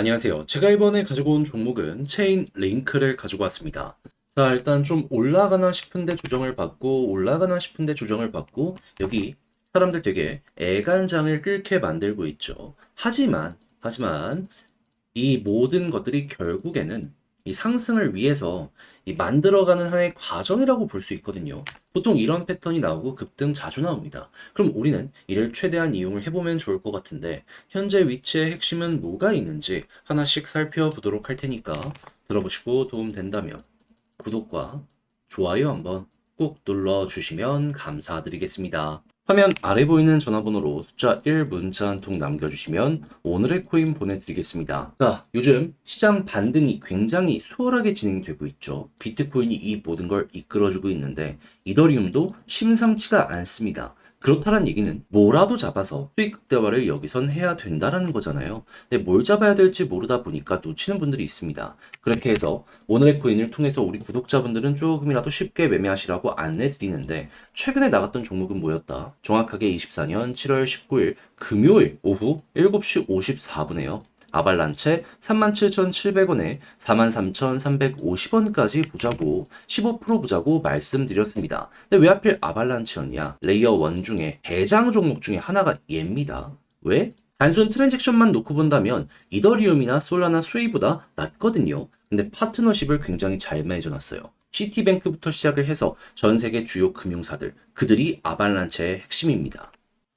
안녕하세요. 제가 이번에 가지고 온 종목은 체인 링크를 가지고 왔습니다. 자, 일단 좀 올라가나 싶은데 조정을 받고, 올라가나 싶은데 조정을 받고, 여기 사람들 되게 애간장을 끓게 만들고 있죠. 하지만, 이 모든 것들이 결국에는 이 상승을 위해서 이 만들어가는 하나의 과정이라고 볼 수 있거든요. 보통 이런 패턴이 나오고 급등 자주 나옵니다. 그럼 우리는 이를 최대한 이용을 해보면 좋을 것 같은데, 현재 위치의 핵심은 뭐가 있는지 하나씩 살펴보도록 할 테니까 들어보시고 도움 된다면 구독과 좋아요 한번 꼭 눌러주시면 감사드리겠습니다. 화면 아래 보이는 전화번호로 숫자 1 문자 한 통 남겨주시면 오늘의 코인 보내드리겠습니다. 자, 요즘 시장 반등이 굉장히 수월하게 진행되고 있죠. 비트코인이 이 모든 걸 이끌어주고 있는데 이더리움도 심상치가 않습니다. 그렇다는 얘기는 뭐라도 잡아서 수익 극대화를 여기선 해야 된다라는 거잖아요. 근데 뭘 잡아야 될지 모르다 보니까 놓치는 분들이 있습니다. 그렇게 해서 오늘의 코인을 통해서 우리 구독자분들은 조금이라도 쉽게 매매하시라고 안내 드리는데, 최근에 나갔던 종목은 뭐였다? 정확하게 24년 7월 19일 금요일 오후 7시 54분에요. 아발란체 37,700원에 43,350원까지 보자고 15% 보자고 말씀드렸습니다. 근데 왜 하필 아발란체였냐? 레이어 1 중에 대장 종목 중에 하나가 얘입니다. 왜? 단순 트랜잭션만 놓고 본다면 이더리움이나 솔라나 스웨이보다 낫거든요. 근데 파트너십을 굉장히 잘 맺어놨어요. 시티뱅크부터 시작을 해서 전 세계 주요 금융사들, 그들이 아발란체의 핵심입니다.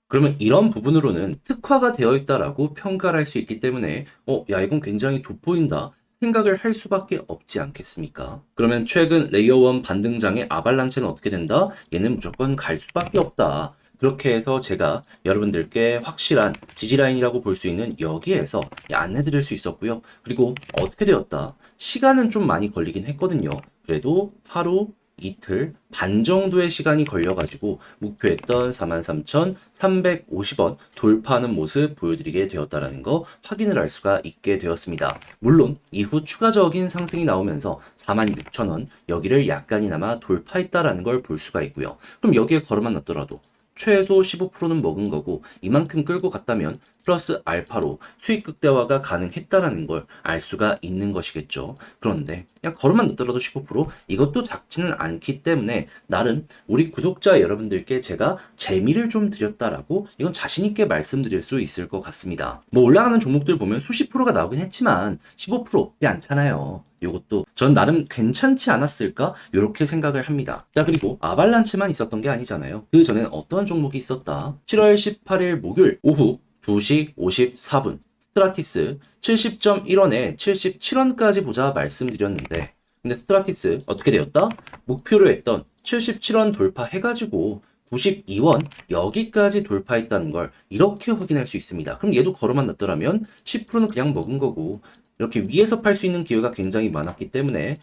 그러면 이런 부분으로는 특화가 되어 있다라고 평가를 할 수 있기 때문에 야, 이건 굉장히 돋보인다 생각을 할 수밖에 없지 않겠습니까? 그러면 최근 레이어 1 반등장의 아발란체는 어떻게 된다? 얘는 무조건 갈 수밖에 없다. 그렇게 해서 제가 여러분들께 확실한 지지라인이라고 볼 수 있는 여기에서 안내 드릴 수 있었고요. 그리고 어떻게 되었다? 시간은 좀 많이 걸리긴 했거든요. 그래도 하루, 이틀 반 정도의 시간이 걸려가지고 목표했던 43,350원 돌파하는 모습 보여드리게 되었다는 거 확인을 할 수가 있게 되었습니다. 물론 이후 추가적인 상승이 나오면서 46,000원 여기를 약간이나마 돌파했다라는 걸 볼 수가 있고요. 그럼 여기에 걸어만 놨더라도 최소 15%는 먹은 거고, 이만큼 끌고 갔다면 플러스 알파로 수익 극대화가 가능했다라는 걸 알 수가 있는 것이겠죠. 그런데 그냥 걸음만 넣더라도 15% 이것도 작지는 않기 때문에 나름 우리 구독자 여러분들께 제가 재미를 좀 드렸다라고 이건 자신 있게 말씀드릴 수 있을 것 같습니다. 뭐 올라가는 종목들 보면 수십 프로가 나오긴 했지만 15%지 않잖아요. 요것도 전 나름 괜찮지 않았을까? 이렇게 생각을 합니다. 자, 그리고 아발란체만 있었던 게 아니잖아요. 그 전엔 어떤 종목이 있었다? 7월 18일 목요일 오후 2시 54분 스트라티스 70.1원에 77원까지 보자 말씀드렸는데, 근데 스트라티스 어떻게 되었다? 목표로 했던 77원 돌파해가지고 92원 여기까지 돌파했다는 걸 이렇게 확인할 수 있습니다. 그럼 얘도 걸어만 놨더라면 10%는 그냥 먹은 거고, 이렇게 위에서 팔 수 있는 기회가 굉장히 많았기 때문에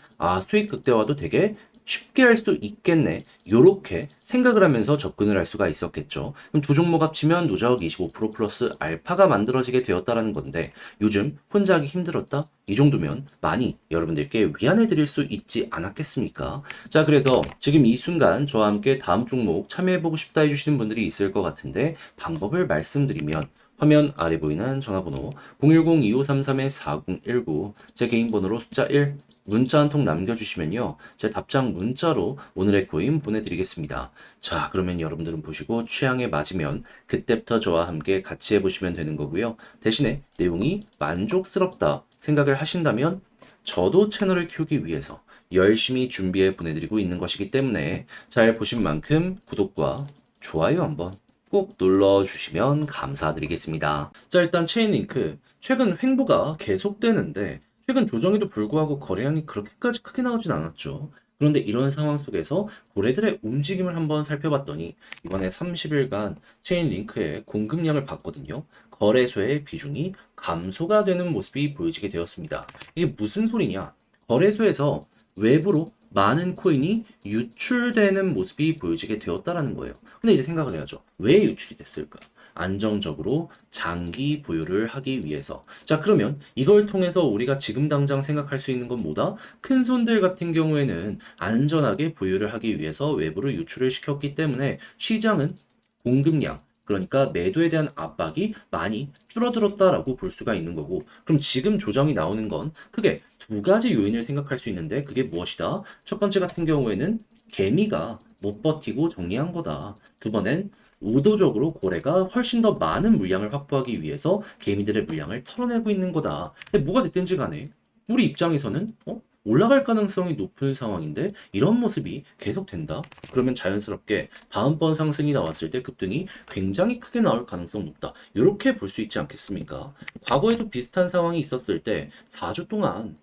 수익 극대화도 되게 쉽게 할 수 있겠네, 요렇게 생각을 하면서 접근을 할 수가 있었겠죠. 그럼 두 종목 합치면 누적 25% 플러스 알파가 만들어지게 되었다라는 건데, 요즘 혼자 하기 힘들었다? 이 정도면 많이 여러분들께 위안을 드릴 수 있지 않았겠습니까? 자, 그래서 지금 이 순간 저와 함께 다음 종목 참여해보고 싶다 해주시는 분들이 있을 것 같은데, 방법을 말씀드리면 화면 아래 보이는 전화번호 010-2533-4019 제 개인 번호로 숫자 1 문자 한 통 남겨주시면요, 제 답장 문자로 오늘의 코인 보내드리겠습니다. 자, 그러면 여러분들은 보시고 취향에 맞으면 그때부터 저와 함께 같이 해보시면 되는 거고요. 대신에 내용이 만족스럽다 생각을 하신다면 저도 채널을 키우기 위해서 열심히 준비해 보내드리고 있는 것이기 때문에 잘 보신 만큼 구독과 좋아요 한번 꼭 눌러주시면 감사드리겠습니다. 자, 일단 체인링크 최근 횡보가 계속되는데, 최근 조정에도 불구하고 거래량이 그렇게까지 크게 나오진 않았죠. 그런데 이런 상황 속에서 고래들의 움직임을 한번 살펴봤더니 이번에 30일간 체인링크의 공급량을 봤거든요. 거래소의 비중이 감소가 되는 모습이 보여지게 되었습니다. 이게 무슨 소리냐? 거래소에서 외부로 많은 코인이 유출되는 모습이 보여지게 되었다라는 거예요. 근데 이제 생각을 해야죠. 왜 유출이 됐을까? 안정적으로 장기 보유를 하기 위해서. 자, 그러면 이걸 통해서 우리가 지금 당장 생각할 수 있는 건 뭐다? 큰 손들 같은 경우에는 안전하게 보유를 하기 위해서 외부로 유출을 시켰기 때문에 시장은 공급량, 그러니까 매도에 대한 압박이 많이 줄어들었다라고 볼 수가 있는 거고, 그럼 지금 조정이 나오는 건 크게 두 가지 요인을 생각할 수 있는데, 그게 무엇이다? 첫 번째 같은 경우에는 개미가 못 버티고 정리한 거다. 두 번엔 의도적으로 고래가 훨씬 더 많은 물량을 확보하기 위해서 개미들의 물량을 털어내고 있는 거다. 근데 뭐가 됐든지 간에 우리 입장에서는 올라갈 가능성이 높은 상황인데 이런 모습이 계속된다? 그러면 자연스럽게 다음번 상승이 나왔을 때 급등이 굉장히 크게 나올 가능성 높다. 이렇게 볼 수 있지 않겠습니까? 과거에도 비슷한 상황이 있었을 때 4주 동안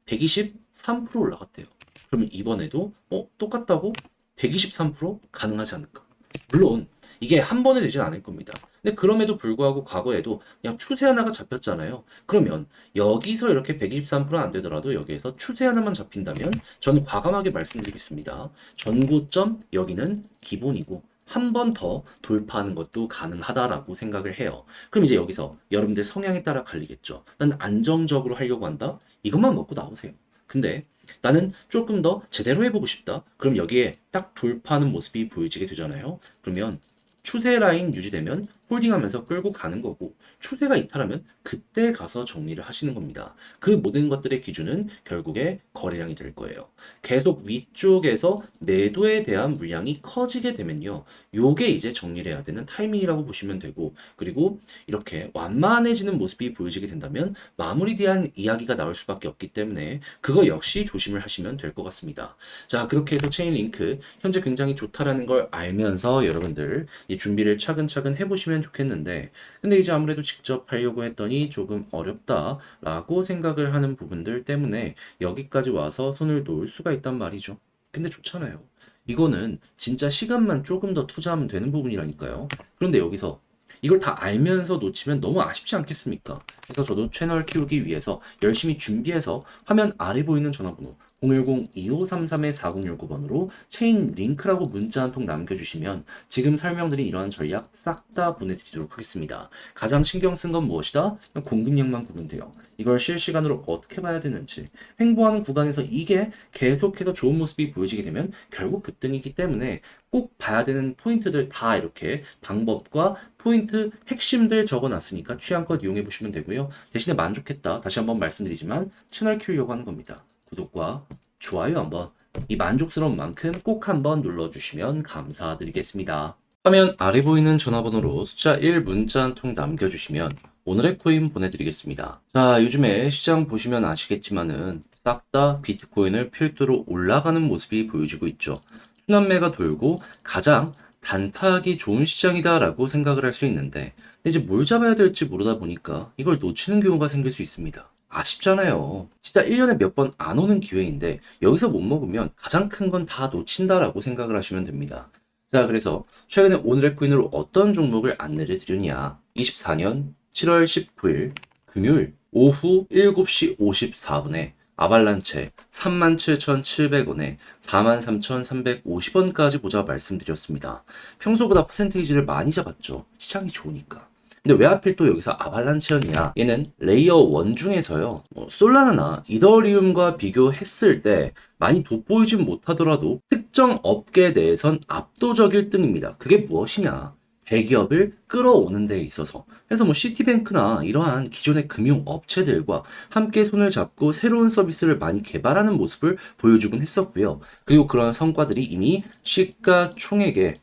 123% 올라갔대요. 그러면 이번에도 똑같다고 123% 가능하지 않을까? 물론 이게 한 번에 되진 않을 겁니다. 근데 그럼에도 불구하고 과거에도 그냥 추세 하나가 잡혔잖아요. 그러면 여기서 이렇게 123%는 안 되더라도 여기에서 추세 하나만 잡힌다면 저는 과감하게 말씀드리겠습니다. 전고점 여기는 기본이고 한 번 더 돌파하는 것도 가능하다라고 생각을 해요. 그럼 이제 여기서 여러분들 성향에 따라 갈리겠죠. 난 안정적으로 하려고 한다? 이것만 먹고 나오세요. 근데 나는 조금 더 제대로 해보고 싶다. 그럼 여기에 딱 돌파하는 모습이 보여지게 되잖아요. 그러면 추세 라인 유지되면 홀딩하면서 끌고 가는 거고, 추세가 이탈하면 그때 가서 정리를 하시는 겁니다. 그 모든 것들의 기준은 결국에 거래량이 될 거예요. 계속 위쪽에서 매도에 대한 물량이 커지게 되면요, 요게 이제 정리를 해야 되는 타이밍이라고 보시면 되고, 그리고 이렇게 완만해지는 모습이 보여지게 된다면 마무리에 대한 이야기가 나올 수밖에 없기 때문에 그거 역시 조심을 하시면 될 것 같습니다. 자, 그렇게 해서 체인링크 현재 굉장히 좋다라는 걸 알면서 여러분들 이 준비를 차근차근 해보시면 좋겠는데, 근데 이제 아무래도 직접 하려고 했더니 조금 어렵다라고 생각을 하는 부분들 때문에 여기까지 와서 손을 놓을 수가 있단 말이죠. 근데 좋잖아요. 이거는 진짜 시간만 조금 더 투자하면 되는 부분이라니까요. 그런데 여기서 이걸 다 알면서 놓치면 너무 아쉽지 않겠습니까? 그래서 저도 채널 키우기 위해서 열심히 준비해서 화면 아래 보이는 전화번호 010-2533-4019번으로 체인 링크라고 문자 한 통 남겨주시면 지금 설명드린 이러한 전략 싹 다 보내드리도록 하겠습니다. 가장 신경 쓴 건 무엇이다? 그냥 공급량만 보면 돼요. 이걸 실시간으로 어떻게 봐야 되는지, 횡보하는 구간에서 이게 계속해서 좋은 모습이 보여지게 되면 결국 급등이기 때문에 꼭 봐야 되는 포인트들 다 이렇게 방법과 포인트 핵심들 적어놨으니까 취향껏 이용해 보시면 되고요. 대신에 만족했다, 다시 한번 말씀드리지만 채널 키우려고 하는 겁니다. 구독과 좋아요 한번, 이 만족스러운 만큼 꼭 한번 눌러주시면 감사드리겠습니다. 화면 아래 보이는 전화번호로 숫자 1 문자 한 통 남겨주시면 오늘의 코인 보내드리겠습니다. 자, 요즘에 시장 보시면 아시겠지만은 싹 다 비트코인을 필두로 올라가는 모습이 보여지고 있죠. 순환매가 돌고 가장 단타하기 좋은 시장이다라고 생각을 할 수 있는데, 이제 뭘 잡아야 될지 모르다 보니까 이걸 놓치는 경우가 생길 수 있습니다. 아쉽잖아요. 진짜 1년에 몇 번 안 오는 기회인데 여기서 못 먹으면 가장 큰 건 다 놓친다라고 생각을 하시면 됩니다. 자, 그래서 최근에 오늘의 코인으로 어떤 종목을 안내를 드렸냐. 24년 7월 19일 금요일 오후 7시 54분에 아발란체 37,700원에 43,350원까지 보자 말씀드렸습니다. 평소보다 퍼센테이지를 많이 잡았죠. 시장이 좋으니까. 근데 왜 하필 또 여기서 아발란체였냐? 얘는 레이어 1 중에서요, 솔라나나 이더리움과 비교했을 때 많이 돋보이진 못하더라도 특정 업계 내에선 압도적 1등입니다. 그게 무엇이냐? 대기업을 끌어오는 데 있어서. 그래서 뭐 시티뱅크나 이러한 기존의 금융 업체들과 함께 손을 잡고 새로운 서비스를 많이 개발하는 모습을 보여주곤 했었고요. 그리고 그런 성과들이 이미 시가총액의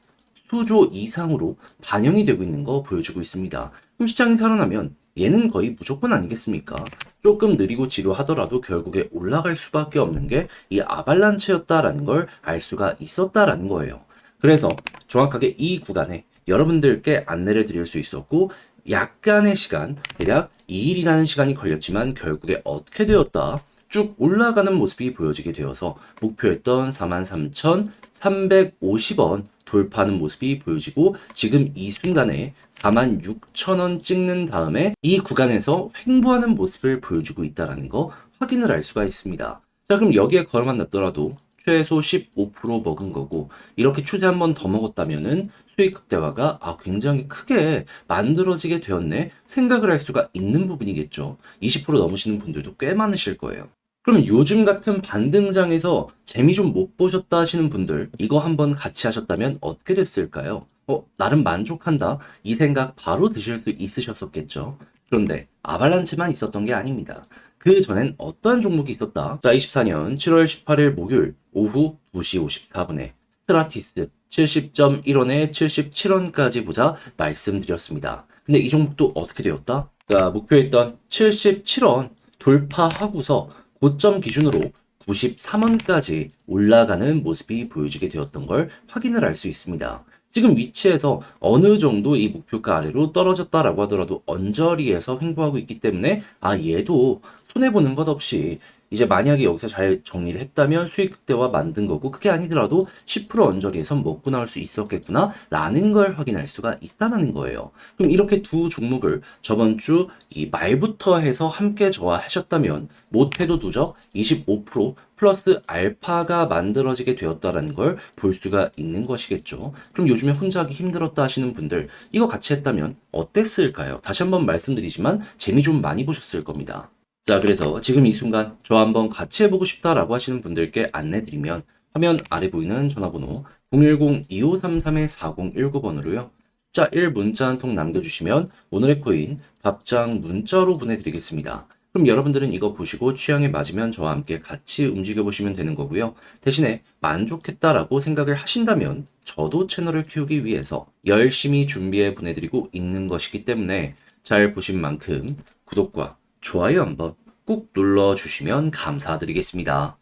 수조 이상으로 반영이 되고 있는 거 보여주고 있습니다. 그럼 시장이 살아나면 얘는 거의 무조건 아니겠습니까? 조금 느리고 지루하더라도 결국에 올라갈 수밖에 없는 게 이 아발란체였다라는 걸 알 수가 있었다라는 거예요. 그래서 정확하게 이 구간에 여러분들께 안내를 드릴 수 있었고, 약간의 시간, 대략 2일이라는 시간이 걸렸지만 결국에 어떻게 되었다? 쭉 올라가는 모습이 보여지게 되어서 목표했던 43,350원 돌파하는 모습이 보여지고, 지금 이 순간에 46,000원 찍는 다음에 이 구간에서 횡보하는 모습을 보여주고 있다는 거 확인을 할 수가 있습니다. 자, 그럼 여기에 걸어만 놨더라도 최소 15% 먹은 거고, 이렇게 추세 한 번 더 먹었다면은 수익 극대화가 굉장히 크게 만들어지게 되었네 생각을 할 수가 있는 부분이겠죠. 20% 넘으시는 분들도 꽤 많으실 거예요. 그럼 요즘 같은 반등장에서 재미 좀 못 보셨다 하시는 분들, 이거 한번 같이 하셨다면 어떻게 됐을까요? 나름 만족한다. 이 생각 바로 드실 수 있으셨었겠죠. 그런데 아발란치만 있었던 게 아닙니다. 그 전엔 어떠한 종목이 있었다? 자, 24년 7월 18일 목요일 오후 2시 54분에 스트라티스 70.1원에 77원까지 보자 말씀드렸습니다. 근데 이 종목도 어떻게 되었다? 자, 목표했던 77원 돌파하고서 고점 기준으로 93원까지 올라가는 모습이 보여지게 되었던 걸 확인을 할 수 있습니다. 지금 위치에서 어느 정도 이 목표가 아래로 떨어졌다라고 하더라도 언저리에서 횡보하고 있기 때문에 얘도 손해보는 것 없이 이제 만약에 여기서 잘 정리를 했다면 수익 극대화 만든 거고 그게 아니더라도 10% 언저리에서 먹고 나올 수 있었겠구나 라는 걸 확인할 수가 있다는 거예요. 그럼 이렇게 두 종목을 저번 주 이 말부터 해서 함께 좋아하셨다면 못해도 누적 25% 플러스 알파가 만들어지게 되었다라는 걸 볼 수가 있는 것이겠죠. 그럼 요즘에 혼자 하기 힘들었다 하시는 분들 이거 같이 했다면 어땠을까요? 다시 한번 말씀드리지만 재미 좀 많이 보셨을 겁니다. 자, 그래서 지금 이 순간 저 한번 같이 해보고 싶다라고 하시는 분들께 안내드리면 화면 아래 보이는 전화번호 010-2533-4019번으로요. 숫자 1 문자 한 통 남겨주시면 오늘의 코인 답장 문자로 보내드리겠습니다. 그럼 여러분들은 이거 보시고 취향에 맞으면 저와 함께 같이 움직여 보시면 되는 거고요. 대신에 만족했다라고 생각을 하신다면 저도 채널을 키우기 위해서 열심히 준비해 보내드리고 있는 것이기 때문에 잘 보신 만큼 구독과 좋아요 한번 꾹 눌러주시면 감사드리겠습니다.